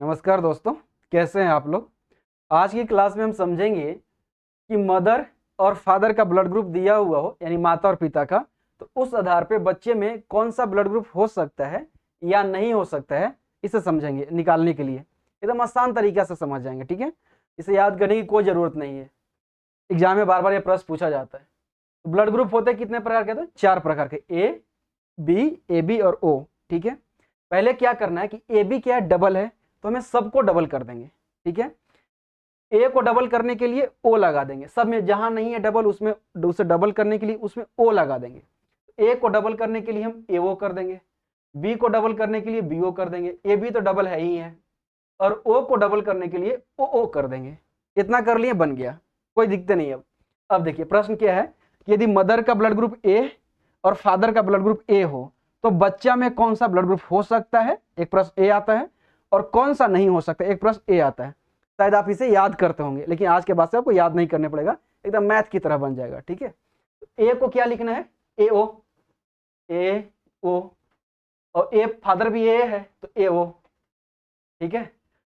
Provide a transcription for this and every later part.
नमस्कार दोस्तों, कैसे हैं आप लोग। आज की क्लास में हम समझेंगे कि मदर और फादर का ब्लड ग्रुप दिया हुआ हो, यानी माता और पिता का, तो उस आधार पे बच्चे में कौन सा ब्लड ग्रुप हो सकता है या नहीं हो सकता है, इसे समझेंगे। निकालने के लिए एकदम आसान तरीका से समझ जाएंगे, ठीक है। इसे याद करने की कोई ज़रूरत नहीं है। एग्जाम में बार बार ये प्रश्न पूछा जाता है। तो ब्लड ग्रुप होते हैं कितने प्रकार के? तो 4 प्रकार के, ए बी और ओ, ठीक है। पहले क्या करना है कि ए बी क्या है, डबल है, तो हमें सबको डबल कर देंगे, ठीक है। ए को डबल करने के लिए ओ लगा देंगे, सब में जहां नहीं है डबल उसमें उसे डबल करने के लिए उसमें ओ लगा देंगे। ए को डबल करने के लिए हम ए ओ कर देंगे, बी को डबल करने के लिए बी ओ कर देंगे, ए बी तो डबल है ही है, और ओ को डबल करने के लिए ओ ओ कर देंगे। इतना कर लिए, बन गया, कोई दिक्कत नहीं। अब देखिए प्रश्न क्या है कि यदि मदर का ब्लड ग्रुप ए और फादर का ब्लड ग्रुप ए हो तो बच्चा में कौन सा ब्लड ग्रुप हो सकता है, एक प्रश्न ए आता है, और कौन सा नहीं हो सकता, एक प्रश्न ए आता है। शायद आप इसे याद करते होंगे, लेकिन आज के बाद से आपको याद नहीं करने पड़ेगा, एकदम मैथ की तरह बन जाएगा, ठीक है। ए को क्या लिखना है? ए ओ, ए ओ, और ए फादर भी ए है तो ए ओ, ठीक है।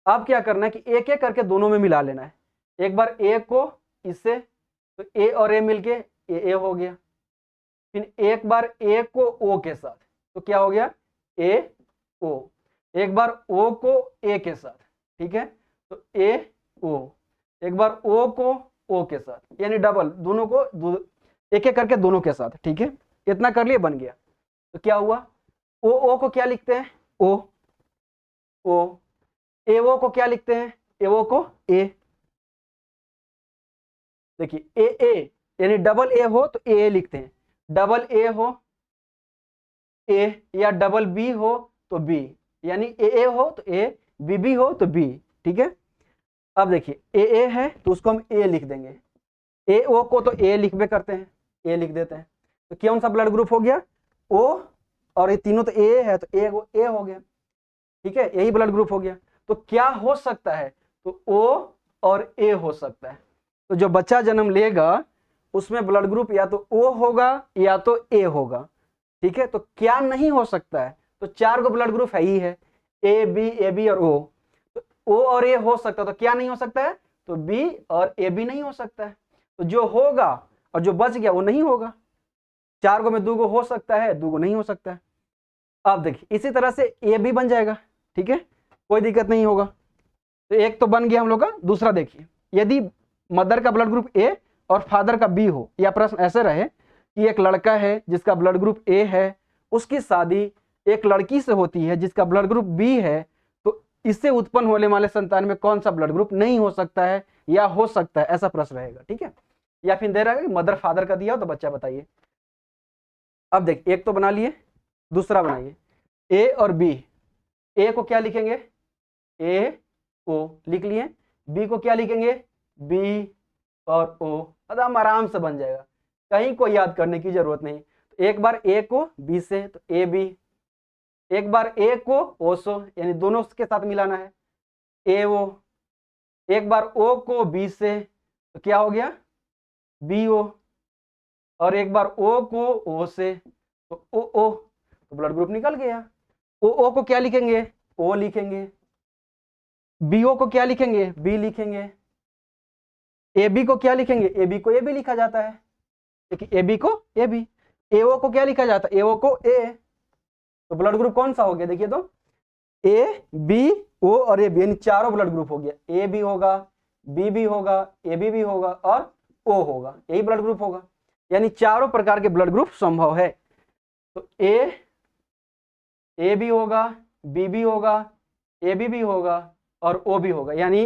अब क्या करना है कि एक एक करके दोनों में मिला लेना है। एक बार ए को इससे, तो ए और ए मिलके ए हो गया। फिर एक बार ए को ओ के साथ, तो क्या हो गया? ए ओ। एक बार ओ को ए के साथ, ठीक है, तो ए ओ। एक बार ओ को ओ के साथ, यानी डबल दोनों को एक एक करके दोनों के साथ, ठीक है। इतना कर लिए, बन गया। तो क्या हुआ? ओ को क्या लिखते हैं? ओ ओ। ए ओ को क्या लिखते हैं? ए ओ को ए। देखिए ए ए यानी डबल ए हो तो ए लिखते हैं, डबल ए हो ए, या डबल बी हो तो बी, यानी ए हो तो ए, बी हो तो बी, ठीक है। अब देखिए ए है तो उसको हम ए लिख देंगे, ए ओ को तो ए लिखबे करते हैं, ए लिख देते हैं। तो कौन सा ब्लड ग्रुप हो गया? ओ, और ये तीनों तो ए है तो ए हो गया, ठीक है, यही ब्लड ग्रुप हो गया। तो क्या हो सकता है? तो ओ और ए हो सकता है। तो जो बच्चा जन्म लेगा उसमें ब्लड ग्रुप या तो ओ होगा या तो ए होगा, ठीक है। तो क्या नहीं हो सकता है? तो 4 को ब्लड ग्रुप है ही है, ए बी और ओ। तो ओ और ए हो सकता है, तो क्या नहीं हो सकता है? तो बी और ए बी नहीं हो सकता है। तो जो होगा और जो बच गया वो नहीं होगा। 4 को में 2 को हो सकता है, 2 को नहीं हो सकता है। अब देखिए इसी तरह से ए भी बन जाएगा, ठीक है, कोई दिक्कत नहीं होगा। तो एक तो बन गया हम लोग का। दूसरा देखिए, यदि मदर का ब्लड ग्रुप ए और फादर का बी हो, या प्रश्न ऐसे रहे कि एक लड़का है जिसका ब्लड ग्रुप ए है, उसकी शादी एक लड़की से होती है जिसका ब्लड ग्रुप बी है, तो इससे उत्पन्न होने वाले संतान में कौन सा ब्लड ग्रुप नहीं हो सकता है या हो सकता है, ऐसा प्रश्न रहेगा, ठीक है। या फिर दे रहा है कि मदर फादर का दिया हो तो बच्चा बताइए। अब देख, एक तो बना लिए, दूसरा बनाइए ए और बी। ए को क्या लिखेंगे? ए ओ लिख लिए। बी को क्या लिखेंगे? बी और ओ। एकदम आराम से बन जाएगा, कहीं कोई याद करने की जरूरत नहीं। तो एक बार ए को बी से तो ए बी, एक बार ए को ओ से, यानी दोनों के साथ मिलाना है, ए ओ। एक बार ओ को बी से तो क्या हो गया? B O. और एक बार ओ को ओ से तो ओ ओ, तो ब्लड ग्रुप निकल गया। ओ को क्या लिखेंगे? ओ लिखेंगे। बी ओ को क्या लिखेंगे? बी लिखेंगे। ए बी को क्या लिखेंगे? ए बी को ए बी लिखा जाता है, देखिए ए बी को ए बी। ए ओ को क्या लिखा जाता है? ए ओ को ए। तो ब्लड ग्रुप कौन सा हो गया? देखिए तो ए बी ओ और ए बी, यानी चारों ब्लड ग्रुप हो गया। ए भी होगा, बी भी होगा, ए बी भी होगा और ओ होगा, यही ब्लड ग्रुप होगा। यानी चारों प्रकार के ब्लड ग्रुप संभव है। तो ए भी होगा, बी भी होगा, ए बी भी होगा और ओ भी होगा। यानी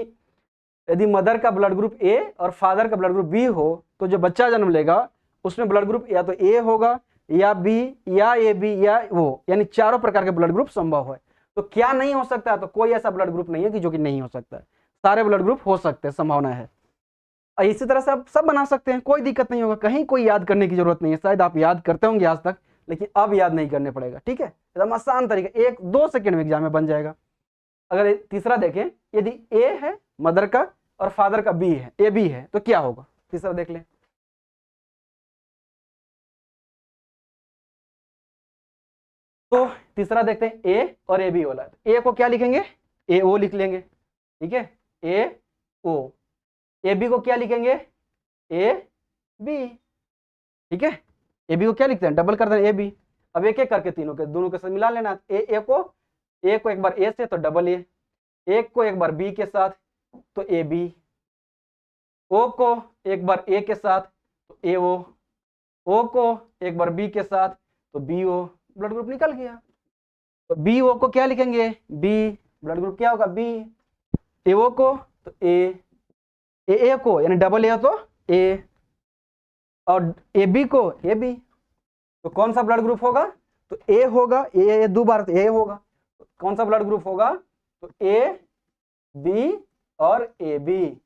यदि मदर का ब्लड ग्रुप ए और फादर का ब्लड ग्रुप बी हो तो जो बच्चा जन्म लेगा उसमें ब्लड ग्रुप या तो ए होगा या बी या ए बी या वो, यानी चारों प्रकार के ब्लड ग्रुप संभव है। तो क्या नहीं हो सकता? तो कोई ऐसा ब्लड ग्रुप नहीं है कि जो कि नहीं हो सकता है, सारे ब्लड ग्रुप हो सकते हैं, संभावना है। इसी तरह से आप सब बना सकते हैं, कोई दिक्कत नहीं होगा, कहीं कोई याद करने की जरूरत नहीं है। शायद आप याद करते होंगे आज तक, लेकिन अब याद नहीं करने पड़ेगा, ठीक है। एकदम आसान तरीका, 1-2 सेकंड में एग्जाम में बन जाएगा। अगर तीसरा देखें, यदि ए है मदर का और फादर का बी है, ए बी है, तो क्या होगा? तीसरा देख लें। तो तीसरा देखते हैं ए और ए बी वाला। ए को क्या लिखेंगे? ए ओ लिख लेंगे, ठीक है, ए ओ। ए बी को क्या लिखेंगे, ए बी, ठीक है। ए बी को क्या लिखते हैं, डबल कर देना ए बी। अब एक एक करके तीनों के दोनों के साथ मिला लेना। ए को एक बार ए से तो डबल ए, एक को एक बार बी के साथ तो ए बी, ओ को एक बार ए के साथ तो ए ओ को एक बार बी के साथ तो बी ओ, ब्लड ग्रुप निकल गया। तो बी ओ को क्या लिखेंगे, बी, ब्लड ग्रुप क्या होगा बी। ए ओ को तो ए को यानी डबल ए तो ए, और ए बी को ए बी, तो कौन सा ब्लड ग्रुप होगा, तो ए होगा, ए दो बार तो ए होगा, तो कौन सा ब्लड ग्रुप होगा, तो ए बी और ए बी,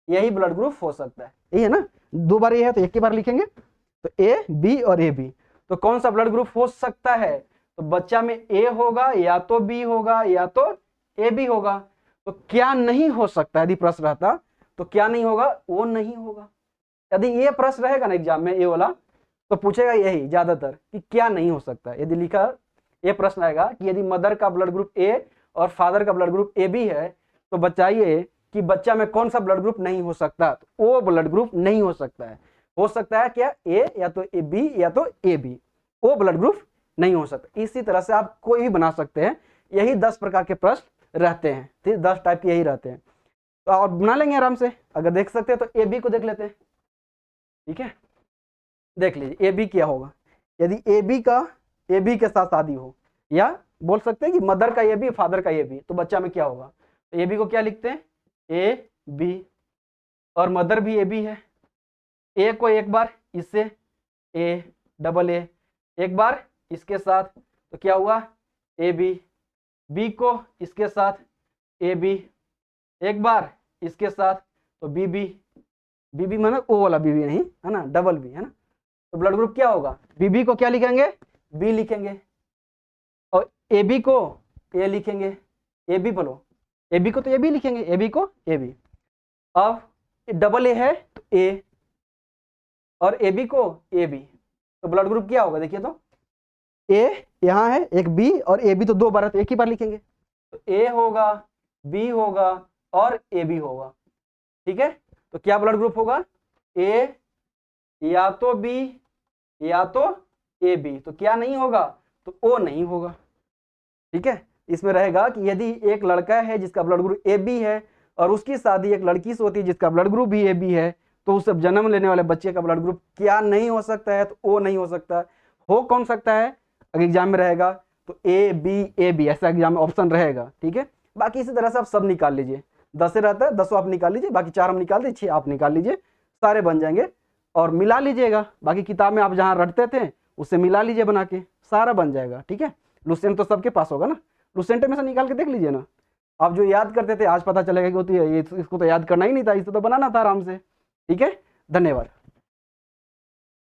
यही ब्लड ग्रुप हो सकता है, यही है ना, दो बार ये है तो एक ही बार लिखेंगे, तो ए बी और ए बी। तो कौन सा ब्लड ग्रुप हो सकता है, तो बच्चा में ए होगा या तो बी होगा या तो ए बी होगा। तो क्या नहीं हो सकता, यदि प्रश्न रहता तो क्या नहीं होगा, वो नहीं होगा। यदि ये प्रश्न रहेगा ना एग्जाम में, ये वाला, तो पूछेगा यही ज्यादातर कि क्या नहीं हो सकता। यदि लिखा ये प्रश्न आएगा कि यदि मदर का ब्लड ग्रुप ए और फादर का ब्लड ग्रुप ए बी है तो बताइए कि बच्चा में कौन सा ब्लड ग्रुप नहीं हो सकता, तो वो ब्लड ग्रुप नहीं हो सकता है। हो सकता है क्या, ए या तो ए बी या तो ए बी, वो ब्लड ग्रुप नहीं हो सकता। इसी तरह से आप कोई भी बना सकते हैं, यही 10 प्रकार के प्रश्न रहते हैं, ठीक, 10 टाइप के यही रहते हैं। तो और बना लेंगे आराम से। अगर देख सकते हैं तो ए बी को देख लेते हैं, ठीक है, देख लीजिए ए बी क्या होगा। यदि ए बी के साथ शादी हो, या बोल सकते हैं कि मदर का ए बी फादर का ए बी, तो बच्चा में क्या होगा, तो ए बी को क्या लिखते हैं, ए बी, और मदर भी ए बी है। ए को एक बार इससे ए डबल ए, एक बार इसके साथ तो क्या हुआ ए बी, बी को इसके साथ ए बी, एक बार इसके साथ तो बी बी, बी बी माना ओ वाला बी बी नहीं है ना, डबल बी है ना। तो ब्लड ग्रुप क्या होगा, बी बी को क्या लिखेंगे, बी लिखेंगे, और ए बी को ए लिखेंगे, ए बी बोलो, ए बी को तो ए बी लिखेंगे, ए बी को ए बी। अब डबल ए है तो ए, और ए बी को ए बी, तो ब्लड ग्रुप क्या होगा, देखिए तो ए यहाँ है एक बी और ए बी तो दो बार है तो एक ही बार लिखेंगे, तो ए होगा, बी होगा और ए बी होगा, ठीक है। तो क्या ब्लड ग्रुप होगा, ए या तो बी या तो ए बी, तो क्या नहीं होगा, तो ओ नहीं होगा, ठीक है। इसमें रहेगा कि यदि एक लड़का है जिसका ब्लड ग्रुप ए बी है और उसकी शादी एक लड़की से होती है जिसका ब्लड ग्रुप भी ए बी है, तो उस जन्म लेने वाले बच्चे का ब्लड ग्रुप क्या नहीं हो सकता है, तो ओ नहीं हो सकता। हो कौन सकता है, अगर एग्जाम में रहेगा तो ए बी ऐसा एग्जाम में ऑप्शन रहेगा, ठीक है। बाकी इसी तरह से आप सब निकाल लीजिए, 10 से रहता है 10 आप निकाल लीजिए, बाकी 4 हम निकाल दीजिए, 6 आप निकाल लीजिए, सारे बन जाएंगे और मिला लीजिएगा। बाकी किताब में आप जहाँ रटते थे उससे मिला लीजिए बना के, सारा बन जाएगा, ठीक है। लुसेंट तो सबके पास होगा ना, लुसेंट में से निकाल के देख लीजिए ना। आप जो याद करते थे आज पता चलेगा कि होती है, इसको तो याद करना ही नहीं था, इसे तो बनाना था आराम से, ठीक है। धन्यवाद।